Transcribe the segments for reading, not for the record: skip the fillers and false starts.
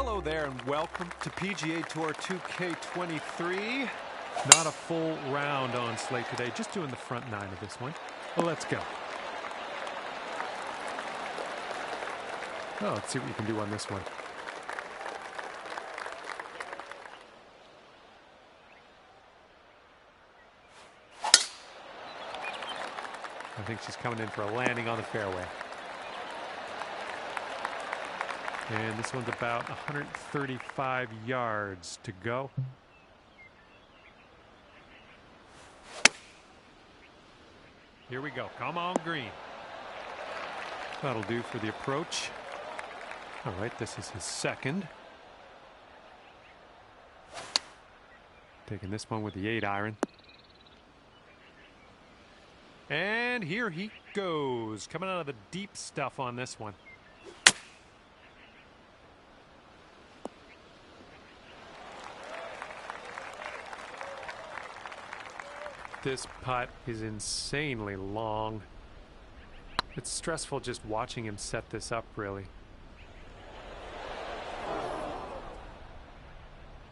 Hello there and welcome to PGA Tour 2K23. Not a full round on slate today, just doing the front nine of this one. Well, let's go. Oh, let's see what you can do on this one. I think she's coming in for a landing on the fairway. And this one's about 135 yards to go. Here we go. Come on, green. That'll do for the approach. All right, this is his second. Taking this one with the 8-iron. And here he goes. Coming out of the deep stuff on this one. This putt is insanely long. It's stressful just watching him set this up, really.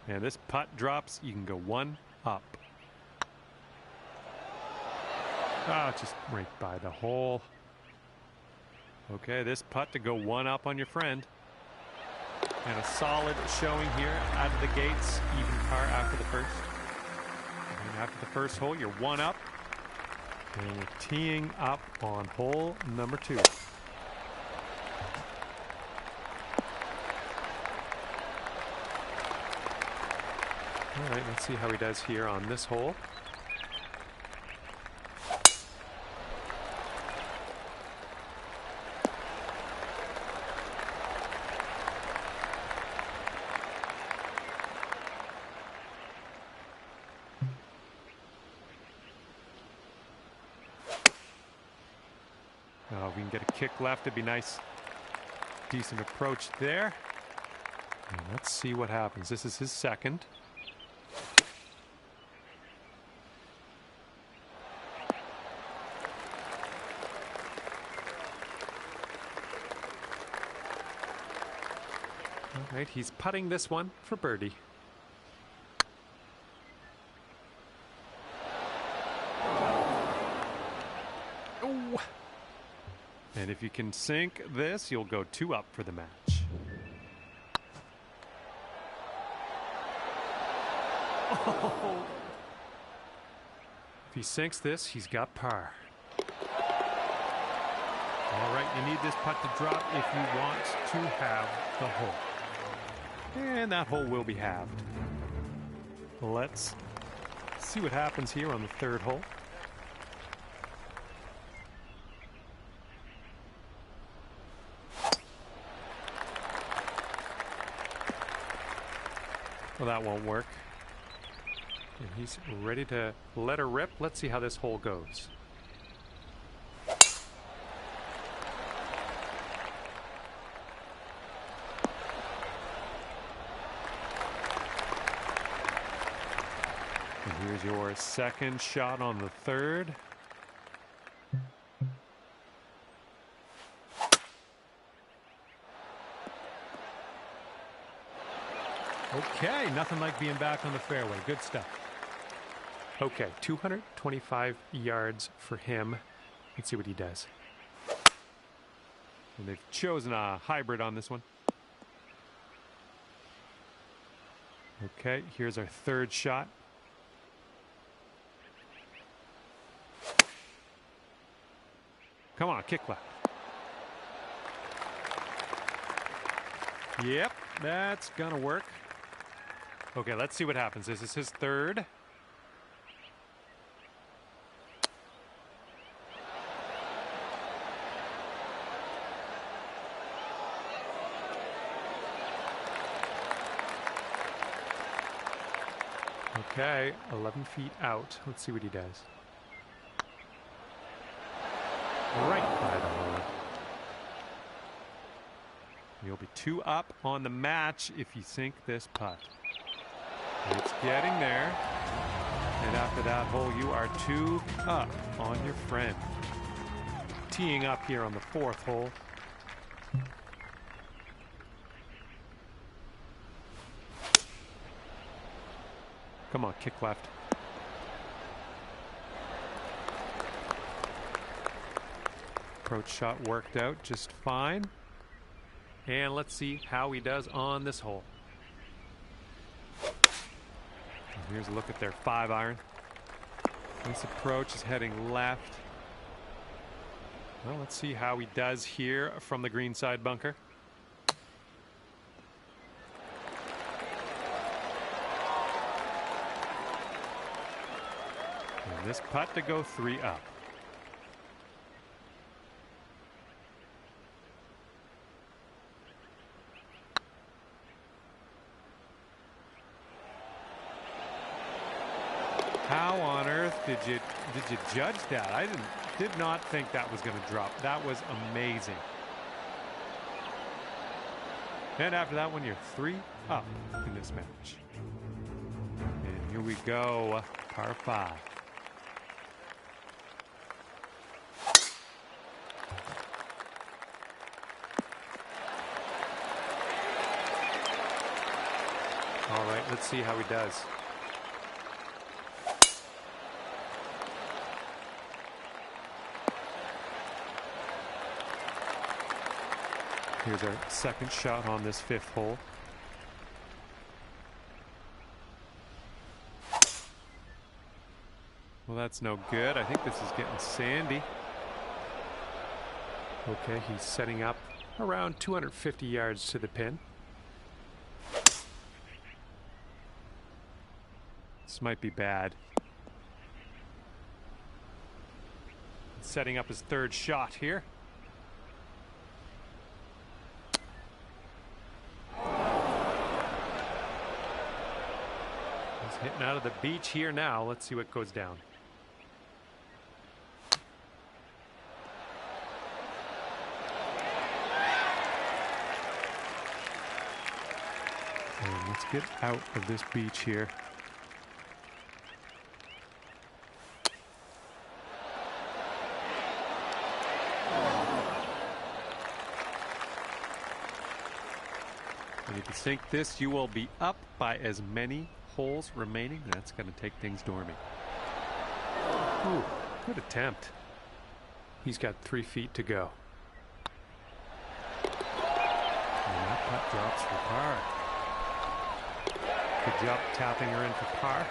And this putt drops, you can go one up. Ah, just right by the hole. Okay, this putt to go one up on your friend. And a solid showing here out of the gates. Even par after the first. And after the first hole, you're one up. And we're teeing up on hole number 2. All right, let's see how he does here on this hole. Oh, we can get a kick left. It'd be nice. Decent approach there. And let's see what happens. This is his second. All right, he's putting this one for birdie. Oh. And if you can sink this, you'll go 2 up for the match. Oh. If he sinks this, he's got par. All right, you need this putt to drop if you want to have the hole. And that hole will be halved. Let's see what happens here on the 3rd hole. Well, that won't work. And he's ready to let her rip. Let's see how this hole goes. And here's your second shot on the 3rd. Okay, nothing like being back on the fairway. Good stuff. Okay, 225 yards for him. Let's see what he does. And they've chosen a hybrid on this one. Okay, here's our 3rd shot. Come on, kick left. Yep, that's gonna work. Okay, let's see what happens. This is his 3rd. Okay, 11 feet out. Let's see what he does. Right by the hole. You'll be 2 up on the match if you sink this putt. It's getting there. And after that hole, you are 2 up on your friend. Teeing up here on the 4th hole. Come on, kick left. Approach shot worked out just fine. And let's see how he does on this hole. And here's a look at their 5-iron. This approach is heading left. Well, let's see how he does here from the green side bunker. And this putt to go 3 up. How on earth did you judge that? I did not think that was going to drop. That was amazing. And after that one, you're 3 up in this match. And here we go, par 5. All right, let's see how he does. Here's our second shot on this 5th hole. Well, that's no good. I think this is getting sandy. Okay, he's setting up around 250 yards to the pin. This might be bad. Setting up his 3rd shot here. Hitting out of the beach here now. Let's see what goes down. And let's get out of this beach here. And if you sink this, you will be up by as many holes remaining. That's going to take things dormant. Ooh, good attempt. He's got 3 feet to go. And that putt drops for par. Good job tapping her in for par.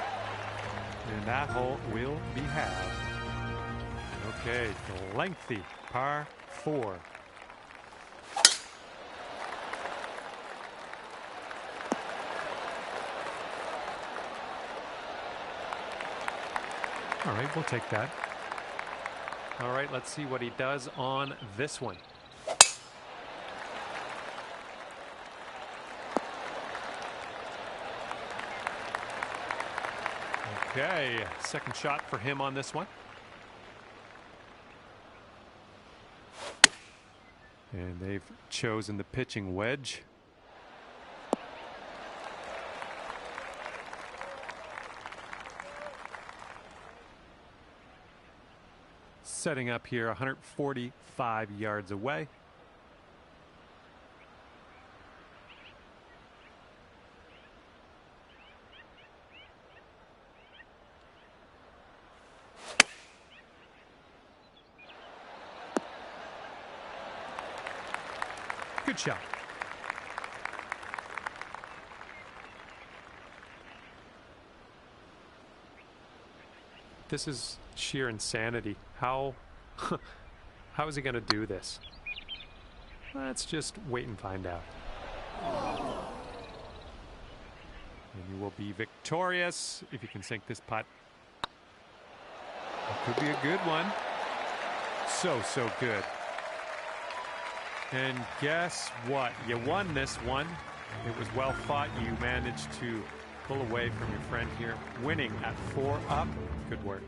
And that hole will be halved. Okay, lengthy par 4. All right, we'll take that. All right, let's see what he does on this one. Okay, second shot for him on this one. And they've chosen the pitching wedge. Setting up here 145 yards away. Good shot. This is sheer insanity. How is he going to do this? Let's just wait and find out. And you will be victorious if you can sink this putt. It could be a good one. So good. And guess what? You won this one. It was well fought. You managed to pull away from your friend here, winning at 4 up. Good work.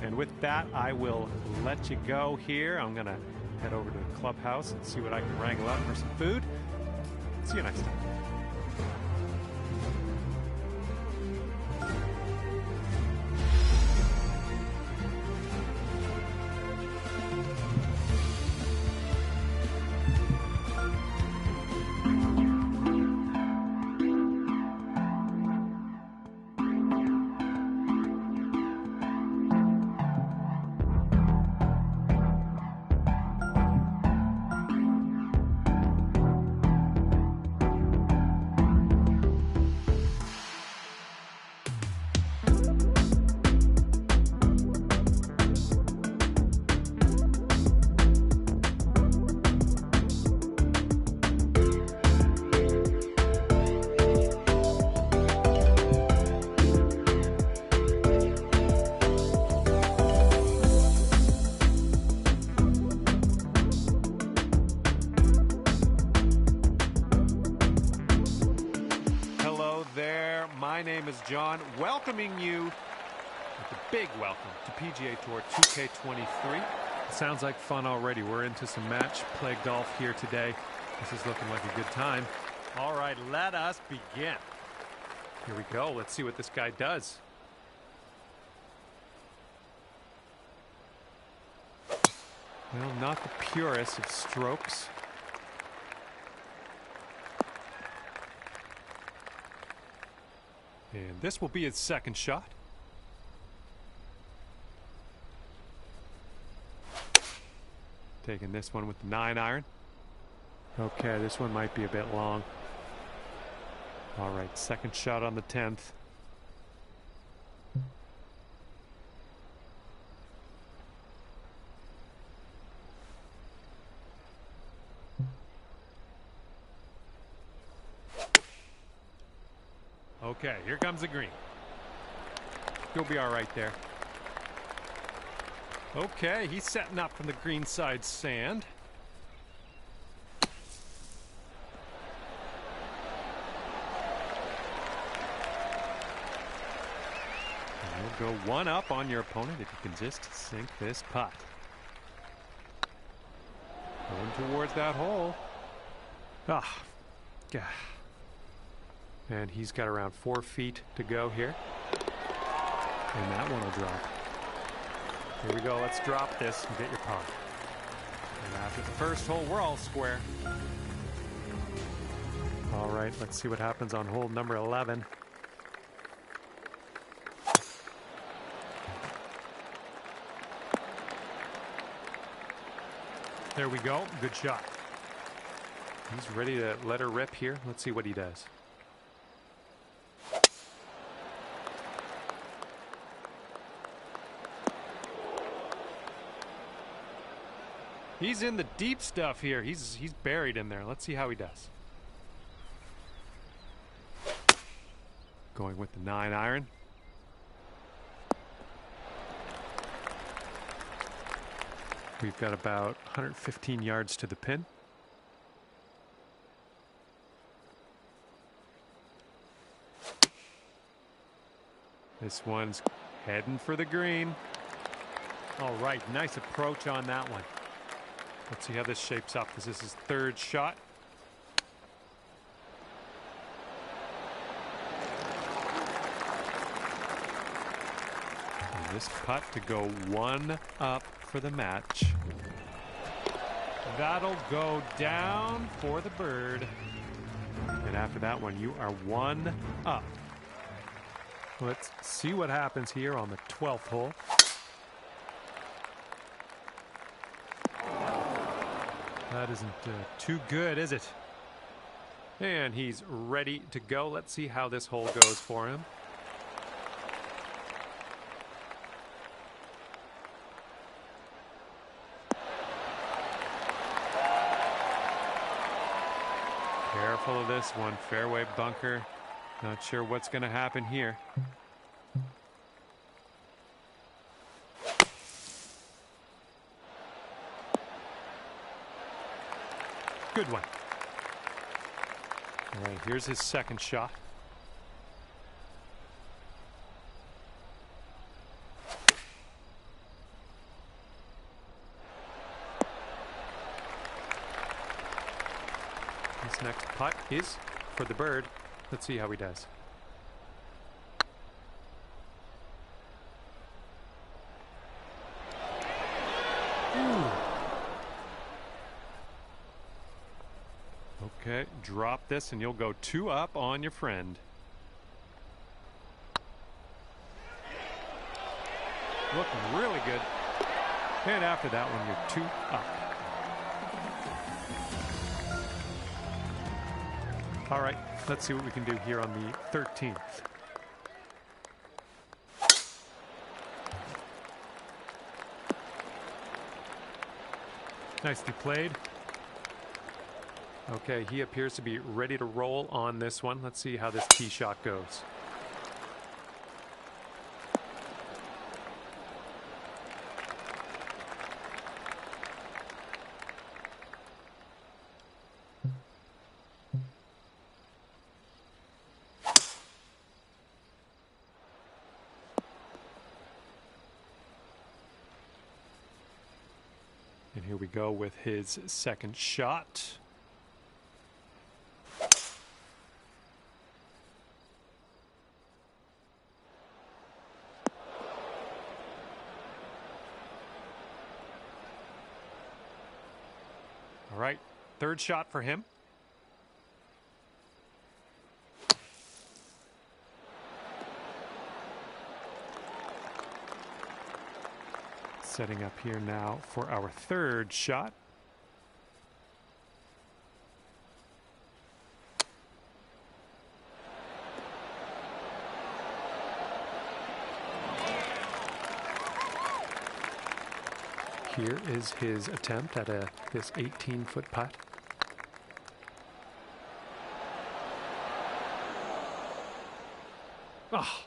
And with that, I will let you go here. I'm going to head over to the clubhouse and see what I can wrangle up for some food. See you next time. name is John, welcoming you with a big welcome to PGA Tour 2K23. It sounds like fun already. We're into some match play golf here today. This is looking like a good time. All right, let us begin. Here we go. Let's see what this guy does. Well, not the purest of strokes. And this will be his second shot. Taking this one with the 9-iron. Okay, this one might be a bit long. All right, second shot on the 10th. Okay, here comes the green. He'll be all right there. Okay, he's setting up from the green side sand. And you'll go one up on your opponent if you can just sink this putt. Going towards that hole. Ah, God. And he's got around 4 feet to go here. And that one will drop. Here we go. Let's drop this and get your par. And after the first hole, we're all square. All right, let's see what happens on hole number 11. There we go. Good shot. He's ready to let her rip here. Let's see what he does. He's in the deep stuff here. He's buried in there. Let's see how he does. Going with the 9-iron. We've got about 115 yards to the pin. This one's heading for the green. All right, nice approach on that one. Let's see how this shapes up. This is his third shot. And this putt to go one up for the match. That'll go down for the bird. And after that one, you are one up. Let's see what happens here on the 12th hole. That isn't too good, is it? And he's ready to go. Let's see how this hole goes for him. Careful of this one. Fairway bunker. Not sure what's going to happen here. Good one. All right, here's his second shot. This next putt is for the bird. Let's see how he does. Okay, drop this and you'll go two up on your friend. Looking really good. And after that one, you're two up. All right, let's see what we can do here on the 13th. Nicely played. Okay, he appears to be ready to roll on this one. Let's see how this tee shot goes. And here we go with his second shot. All right, third shot for him. Setting up here now for our third shot. Here is his attempt at this 18-foot putt. Oh.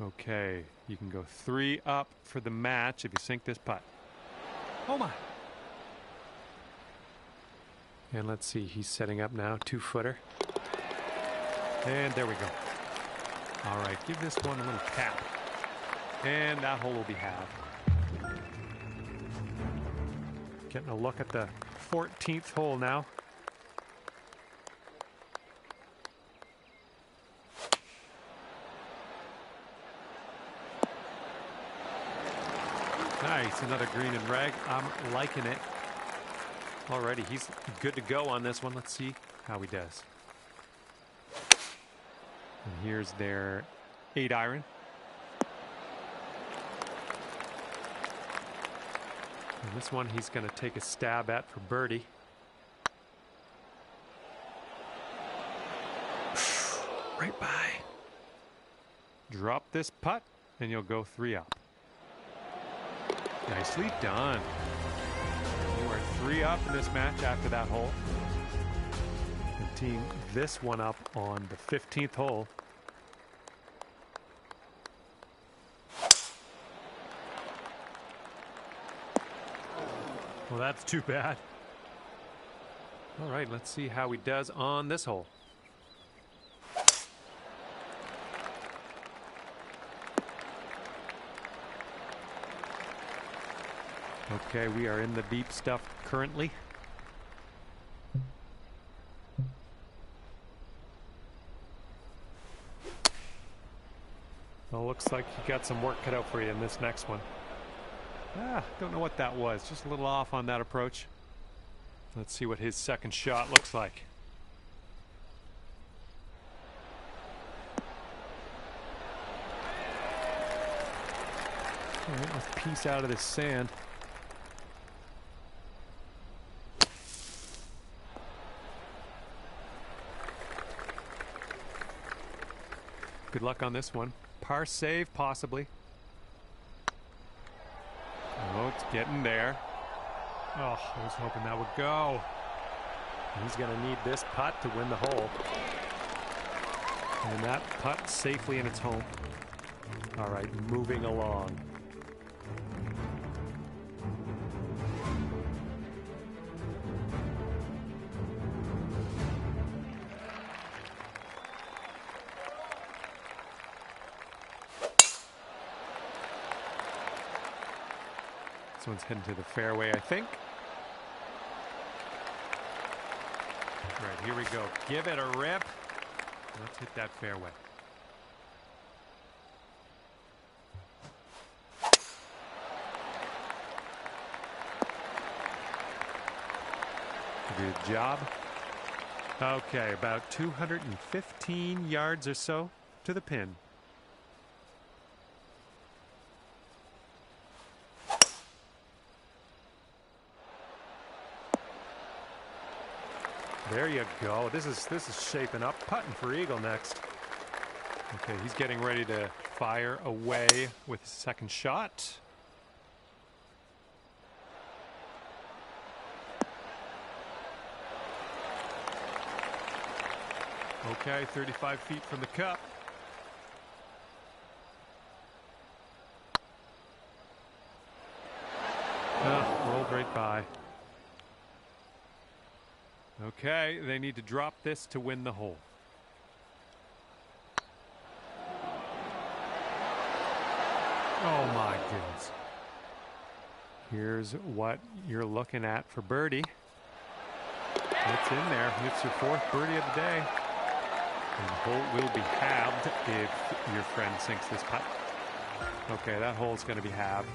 Okay, you can go 3 up for the match if you sink this putt. Oh my. And let's see, he's setting up now, 2-footer. And there we go. All right, give this one a little tap. And that hole will be halved. Getting a look at the 14th hole now. Nice, another green and rag. I'm liking it. Alrighty, he's good to go on this one. Let's see how he does. And here's their 8-iron. And this one he's going to take a stab at for birdie. Right by. Drop this putt and you'll go 3 up. Nicely done. You are 3 up in this match after that hole. And teeing this one up on the 15th hole. Well, that's too bad. All right, let's see how he does on this hole. Okay, we are in the deep stuff currently. Well, looks like you got some work cut out for you in this next one. Don't know what that was. Just a little off on that approach. Let's see what his second shot looks like. All right, let's piece out of this sand. Good luck on this one. Par save, possibly. Oh, it's getting there. Oh, I was hoping that would go. He's going to need this putt to win the hole. And that putt safely in its home. All right, moving along. This one's heading to the fairway, I think. Right, here we go. Give it a rip. Let's hit that fairway. Good job. Okay, about 215 yards or so to the pin. There you go. This is shaping up. Putting for eagle next. Okay, he's getting ready to fire away with his second shot. Okay, 35 feet from the cup. Rolled right by. Okay, they need to drop this to win the hole. Oh my goodness. Here's what you're looking at for birdie. It's in there. It's your 4th birdie of the day. And the hole will be halved if your friend sinks this putt. Okay, that hole's going to be halved.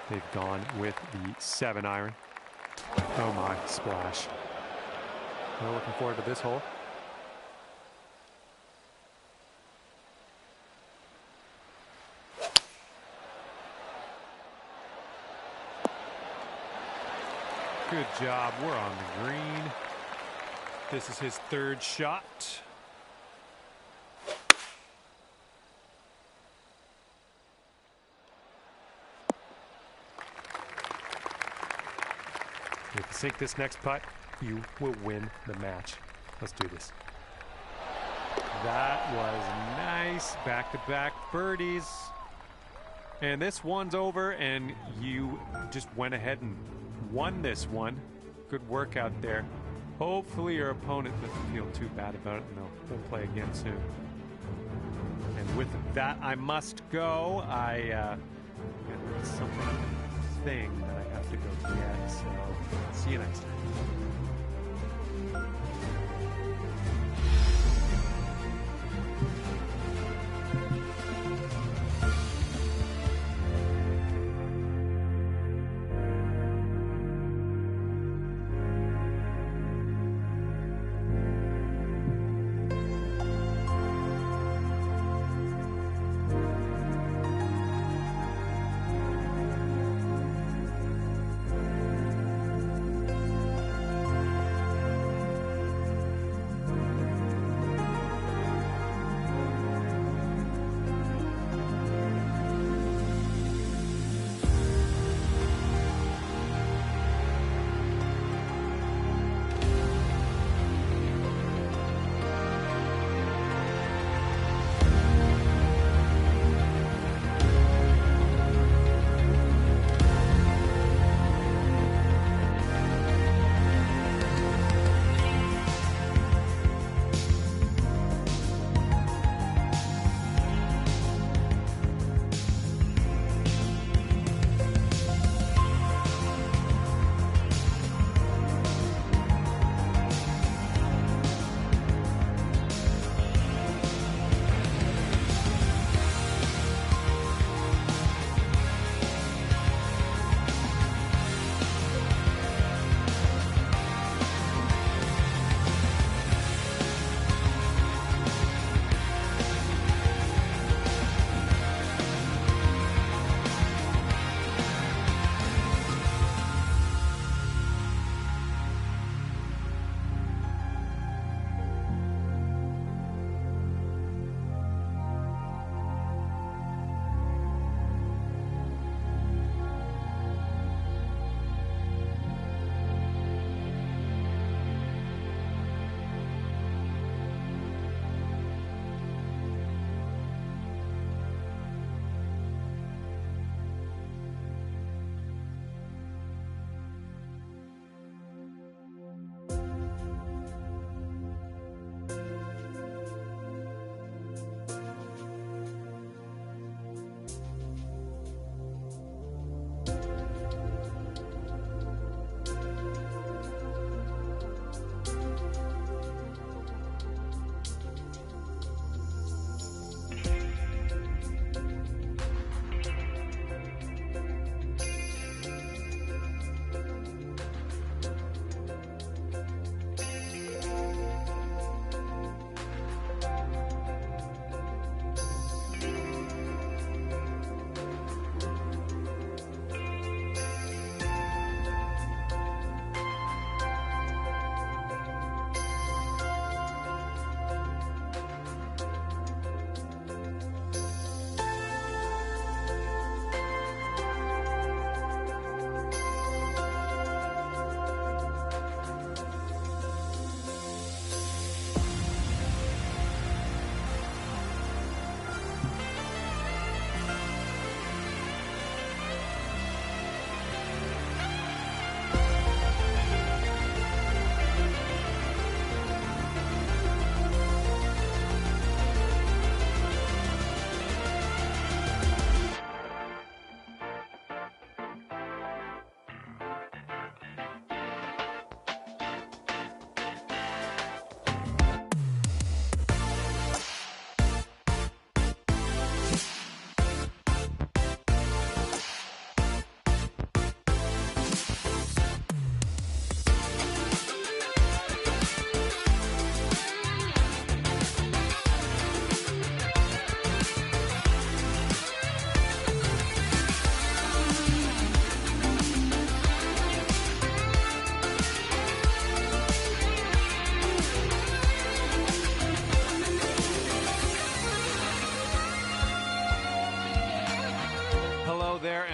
They've gone with the 7-iron. Oh my, splash. We're looking forward to this hole. Good job. We're on the green. This is his 3rd shot. If you sink this next putt, you will win the match. Let's do this. That was nice. Back-to-back birdies. And this one's over, and you just went ahead and won this one. Good work out there. Hopefully your opponent doesn't feel too bad about it, and they'll play again soon. And with that, I must go. Got something that I have to go get, so see you next time.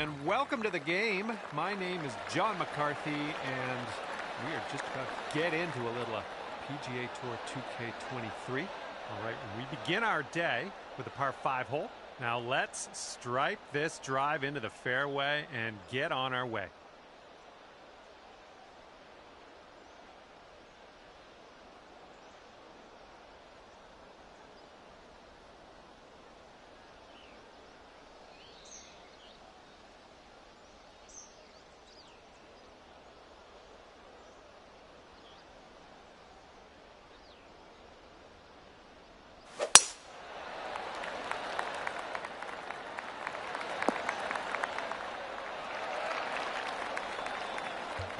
and welcome to the game. My name is John McCarthy, and we are just about to get into a little PGA Tour 2K23. All right, we begin our day with a par 5 hole. Now let's stripe this drive into the fairway and get on our way.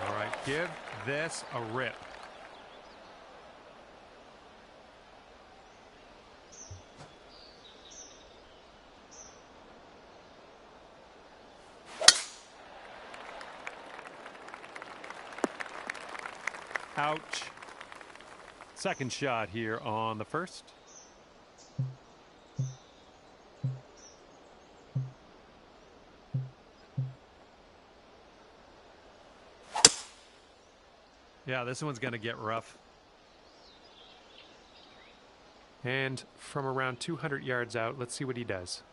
All right, give this a rip. Ouch. Second shot here on the first. Yeah, this one's going to get rough. And from around 200 yards out, let's see what he does.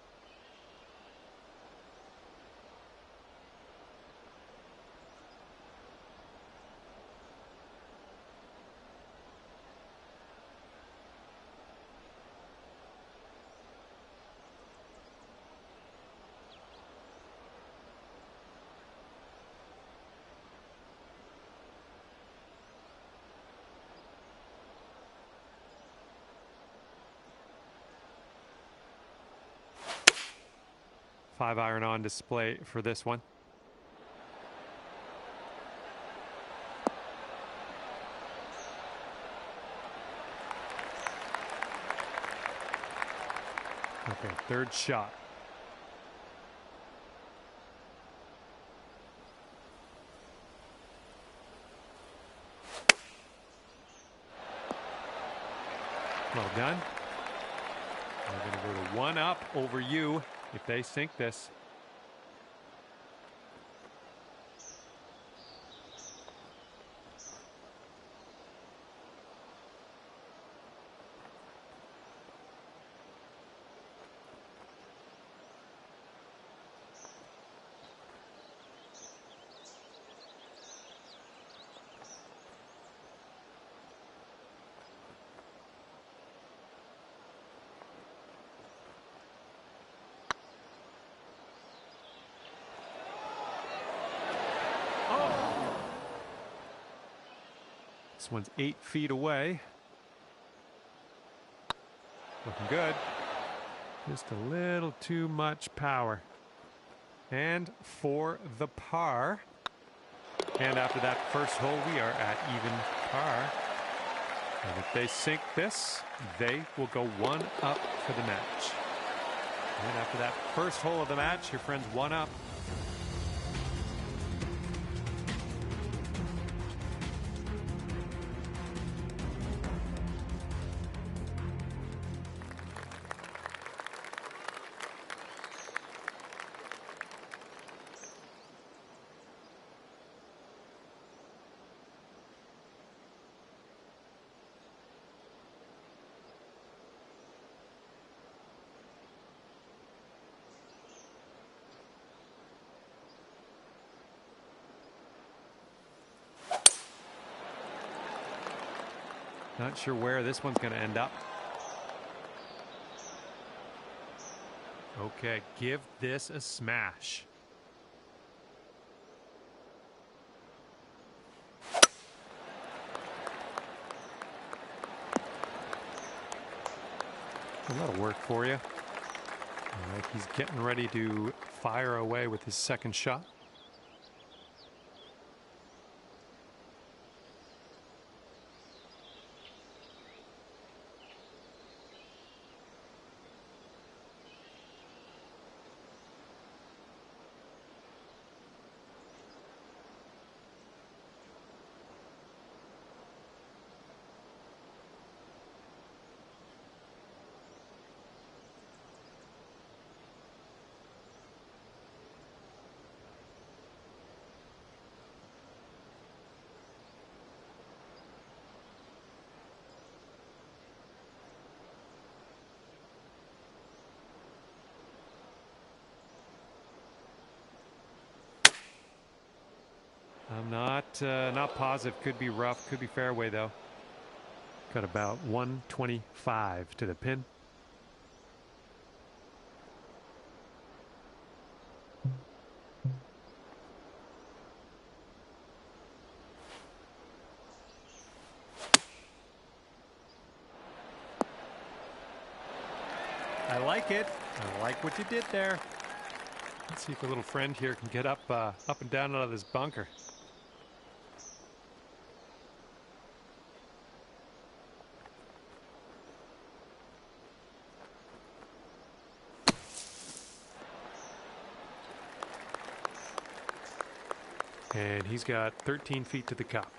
Five iron on display for this one. Okay, third shot. Well done. We're going to go to 1 up over you if they sink this. This one's 8 feet away. Looking good. Just a little too much power. And for the par. And after that first hole, we are at even par. And if they sink this, they will go 1 up for the match. And after that first hole of the match, your friend's 1 up. Not sure where this one's going to end up. Okay, give this a smash. That'll work for you. All right, he's getting ready to fire away with his second shot. not positive. Could be rough, could be fairway though. Got about 125 to the pin. I like it. I like what you did there. Let's see if a little friend here can get up and down out of this bunker. And he's got 13 feet to the cup.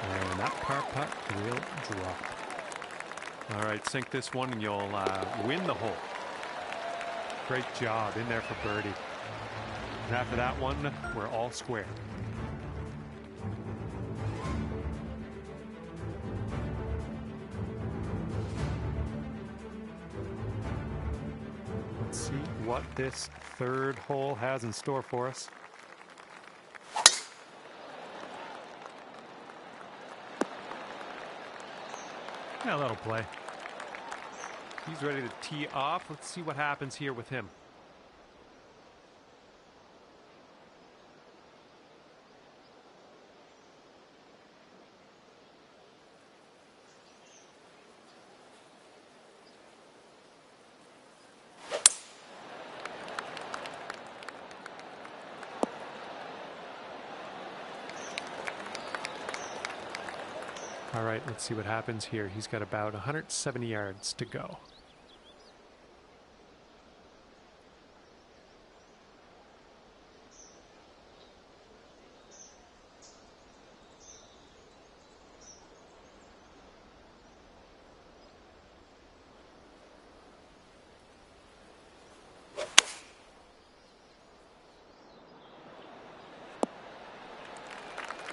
And that par putt will drop. All right, sink this one and you'll win the hole. Great job in there for birdie. And after that one, we're all square. Let's see what this third hole has in store for us. Yeah, that'll play. He's ready to tee off. Let's see what happens here with him. All right, let's see what happens here. He's got about 170 yards to go.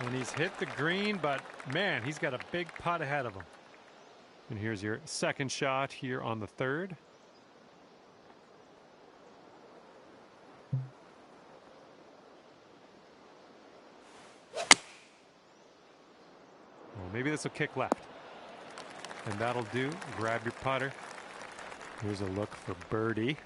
And he's hit the green, but man, he's got a big putt ahead of him. And here's your second shot here on the third. Well, maybe this will kick left. And that'll do. Grab your putter. Here's a look for birdie.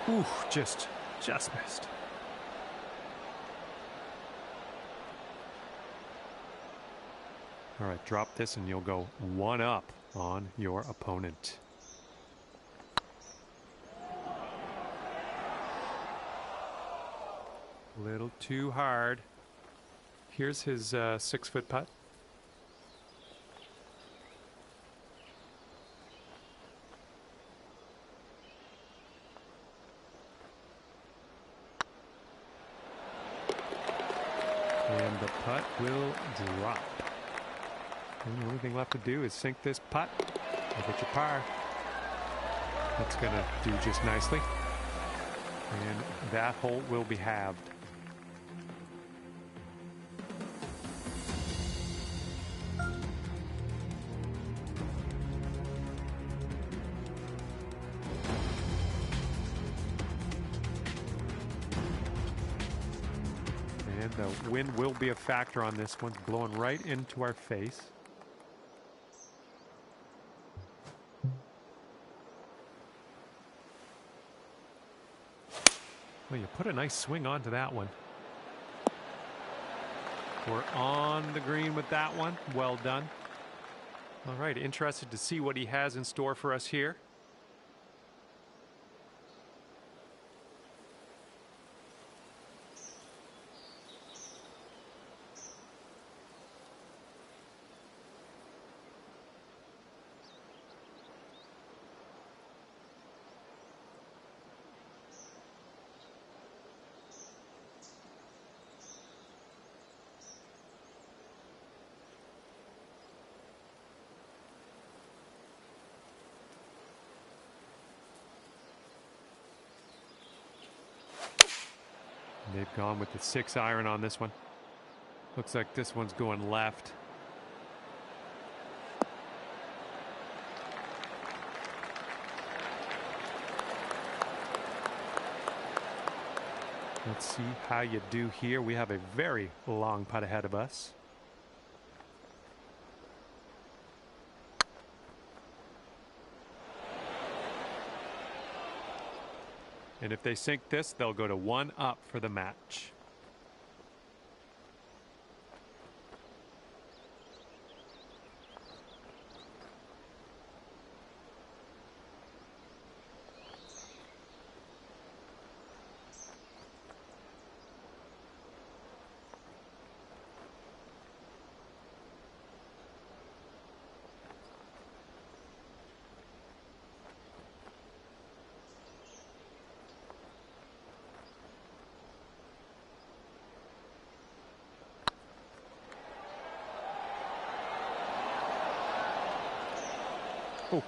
Ooh, just missed. All right, drop this and you'll go one up on your opponent. A little too hard. Here's his 6-foot putt. And the putt will drop. And the only thing left to do is sink this putt. Look at your par. That's going to do just nicely. And that hole will be halved. And the wind will be a factor on this one. It's blowing right into our face. Well, you put a nice swing onto that one. We're on the green with that one. Well done. All right, interested to see what he has in store for us here. They've gone with the 6-iron on this one. Looks like this one's going left. Let's see how you do here. We have a very long putt ahead of us. And if they sink this, they'll go to 1 up for the match. Oh.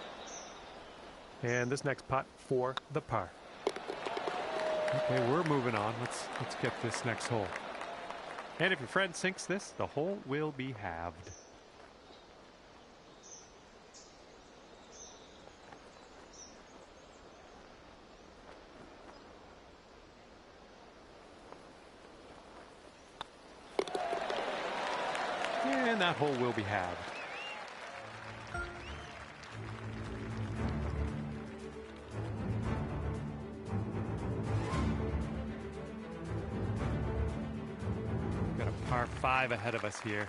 And this next putt for the par. Okay, we're moving on. Let's get this next hole. And if your friend sinks this, the hole will be halved. And that hole will be halved. Got a par 5 ahead of us here.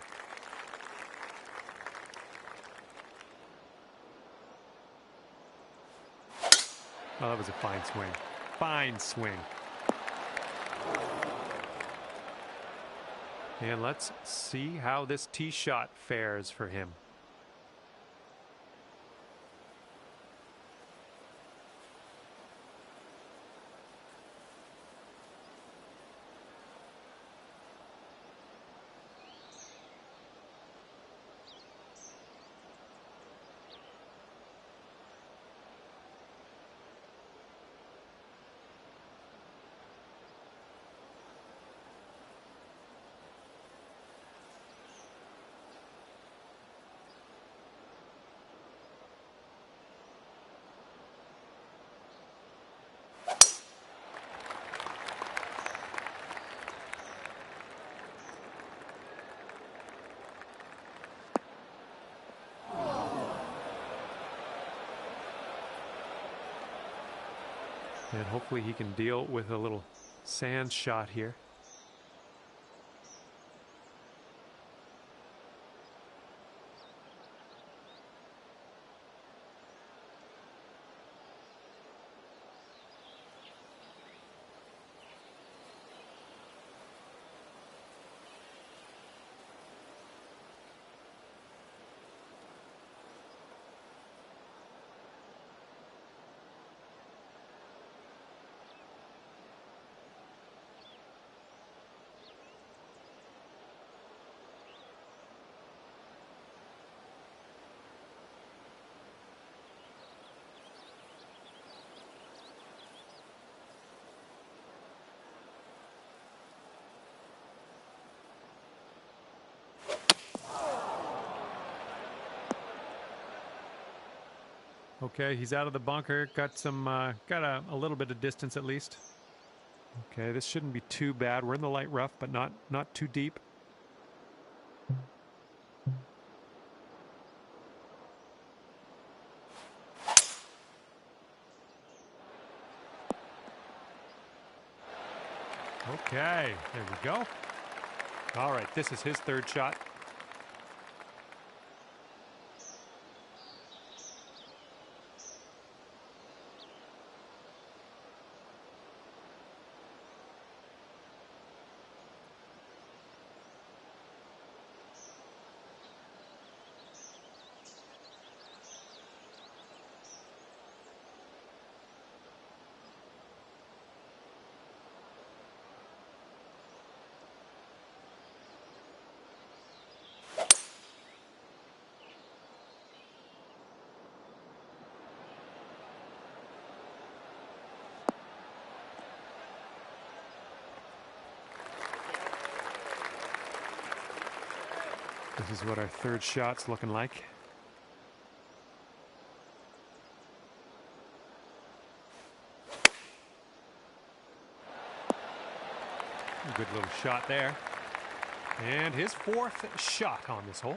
Oh, that was a fine swing. Fine swing. And let's see how this tee shot fares for him. And hopefully he can deal with a little sand shot here. Okay, he's out of the bunker. Got some, got a little bit of distance at least. Okay, this shouldn't be too bad. We're in the light rough, but not too deep. Okay, there we go. All right, this is his third shot. This is what our third shot's looking like. Good little shot there. And his fourth shot on this hole.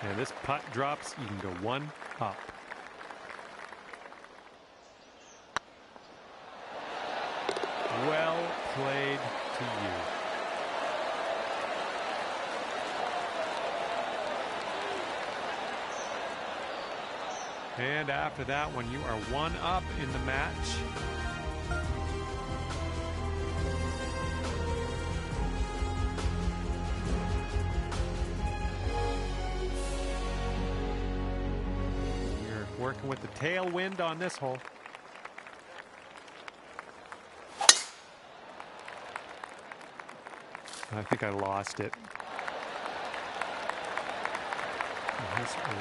And this putt drops, you can go one up. Well played to you. And after that one, you are one up in the match. Working with the tailwind on this hole. I think I lost it.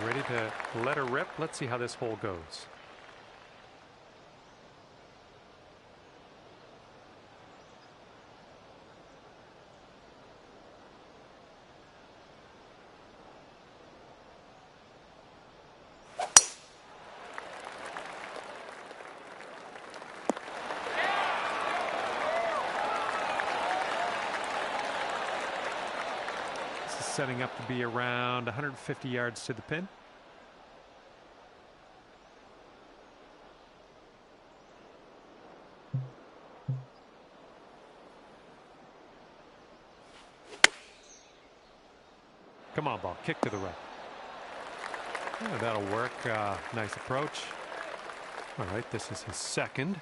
We're ready to let her rip. Let's see how this hole goes. Setting up to be around 150 yards to the pin. Come on, ball. Kick to the right. Yeah, that'll work. Nice approach. All right, this is his second.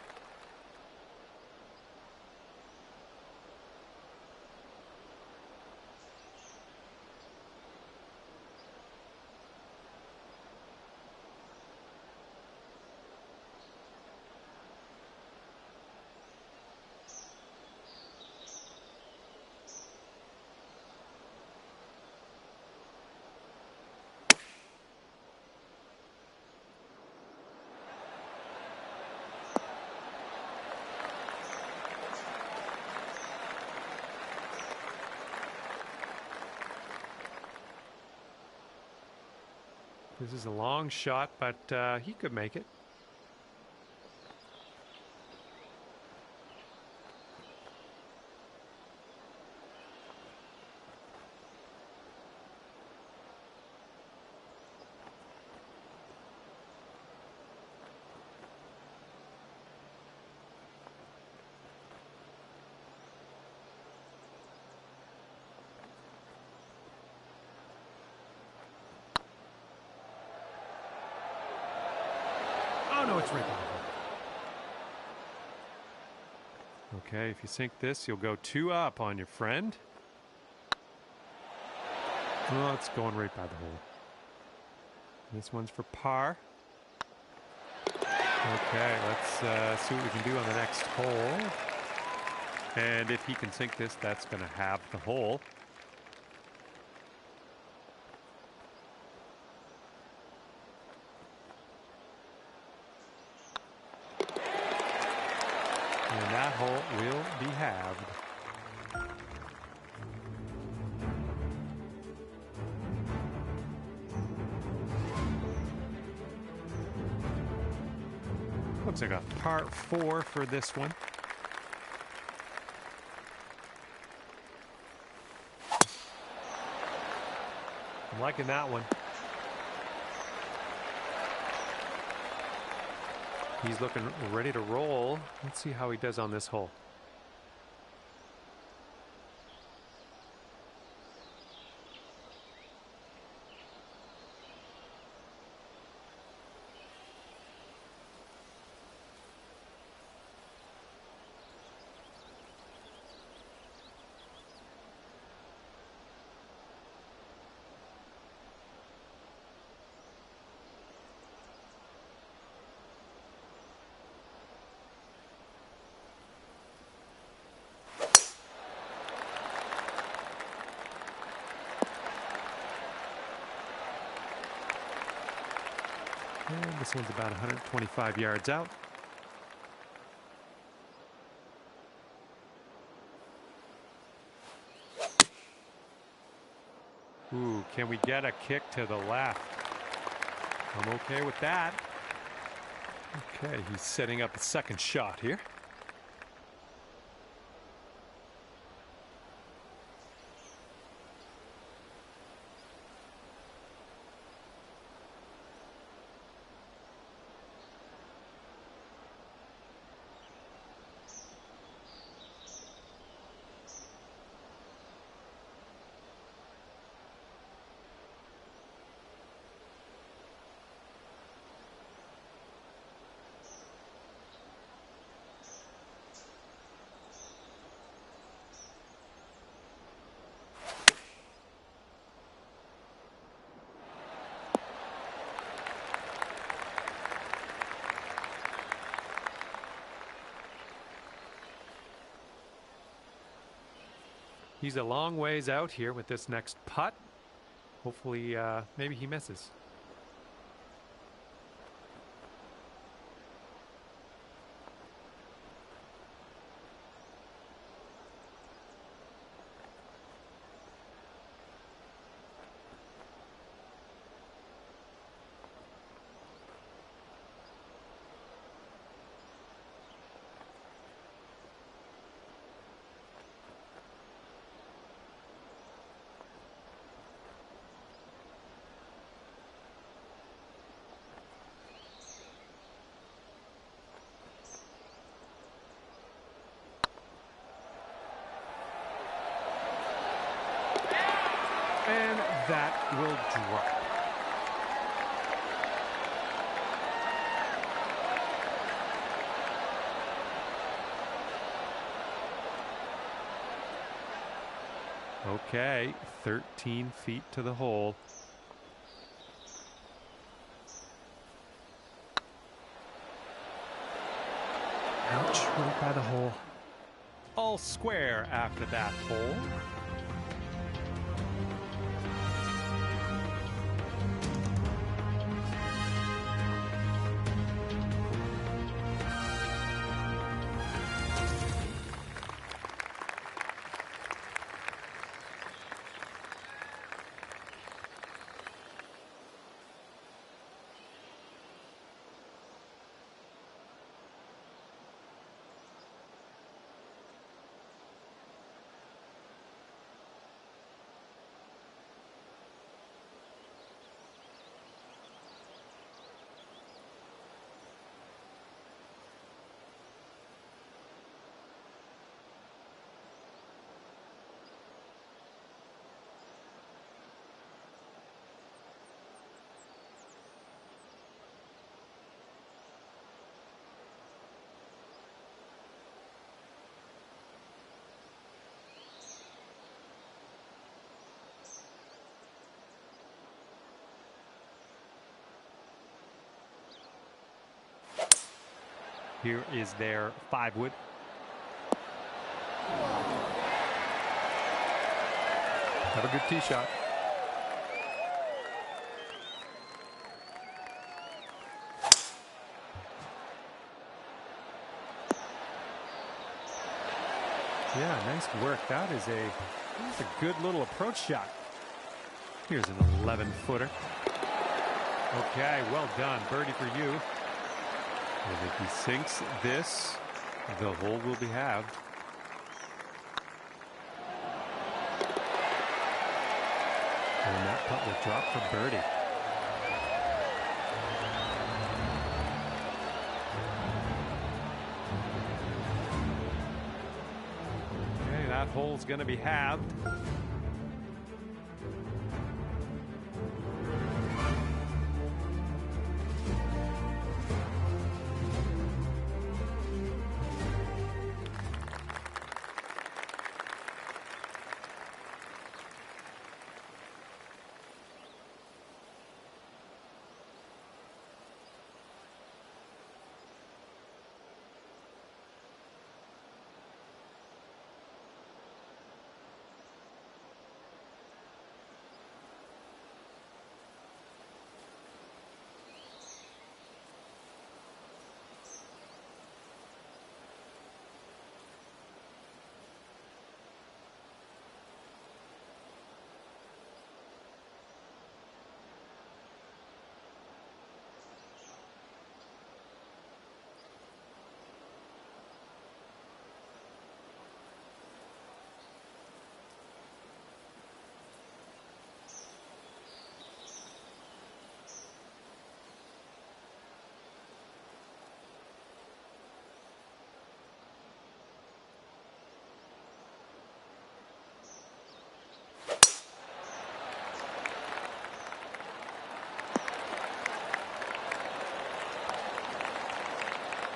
This is a long shot, but he could make it. Oh, no, it's right behind. Okay, if you sink this, you'll go two up on your friend. Oh, it's going right by the hole. This one's for par. Okay, let's see what we can do on the next hole. And if he can sink this, that's going to have the hole. And that hole will be halved. Looks like a par 4 for this one. I'm liking that one. He's looking ready to roll. Let's see how he does on this hole. And this one's about 125 yards out. Ooh, can we get a kick to the left? I'm okay with that. Okay, he's setting up a second shot here. He's a long ways out here with this next putt. Hopefully, maybe he misses. And that will drop. Okay, 13 feet to the hole. Ouch, right by the hole. All square after that hole. Here is their 5-wood. Have a good tee shot. Yeah, nice work. That is a good little approach shot. Here's an 11-footer. Okay, well done. Birdie for you. And if he sinks this, the hole will be halved. And that putt will drop for birdie. Okay, that hole's going to be halved.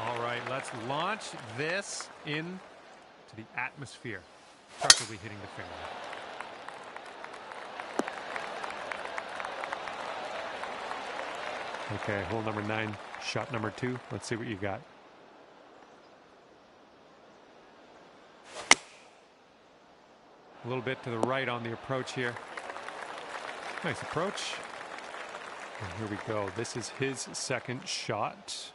All right, let's launch this into the atmosphere, preferably hitting the fairway. Okay, hole number 9, shot number 2. Let's see what you got. A little bit to the right on the approach here. Nice approach. And here we go. This is his second shot.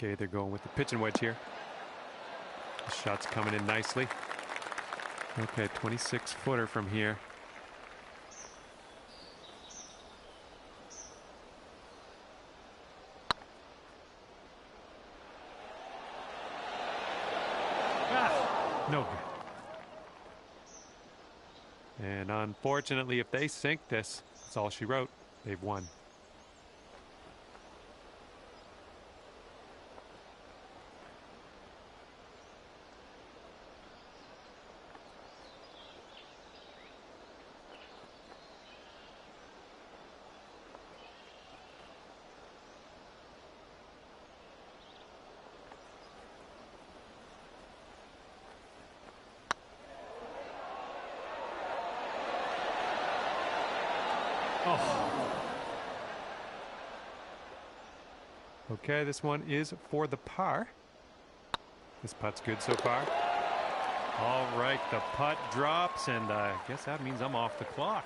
Okay, they're going with the pitching wedge here. The shot's coming in nicely. Okay, 26-footer from here. Ah, no good. And unfortunately, if they sink this, that's all she wrote. They've won. Oh. Okay, this one is for the par. This putt's good so far. All right, the putt drops, and I guess that means I'm off the clock.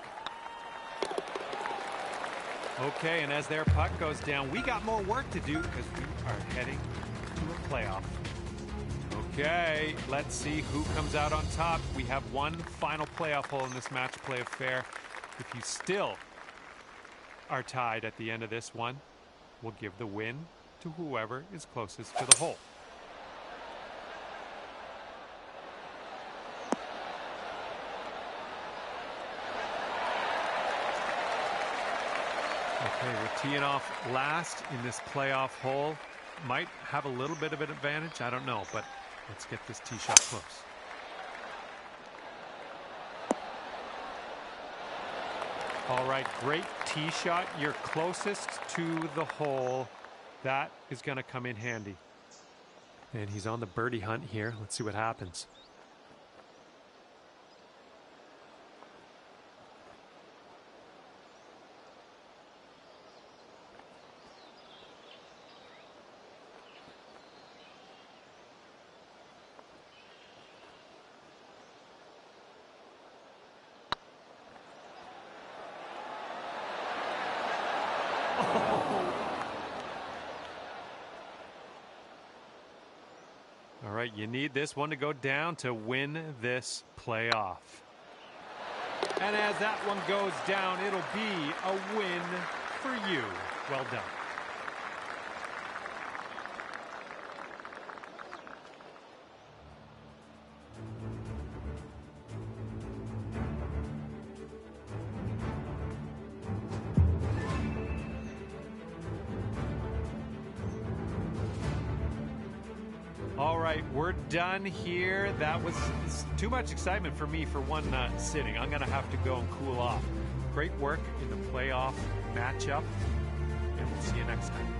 Okay, and as their putt goes down, we got more work to do because we are heading to a playoff. Okay, let's see who comes out on top. We have one final playoff hole in this match play affair. If you still are tied at the end of this one, we'll give the win to whoever is closest to the hole. Okay, we're teeing off last in this playoff hole. Might have a little bit of an advantage, I don't know, but let's get this tee shot close. All right, great tee shot. You're closest to the hole. That is going to come in handy. And he's on the birdie hunt here. Let's see what happens. All right, you need this one to go down to win this playoff. And as that one goes down, it'll be a win for you. Well done. All right, we're done here. That was too much excitement for me for one sitting. I'm going to have to go and cool off. Great work in the playoff matchup, and we'll see you next time.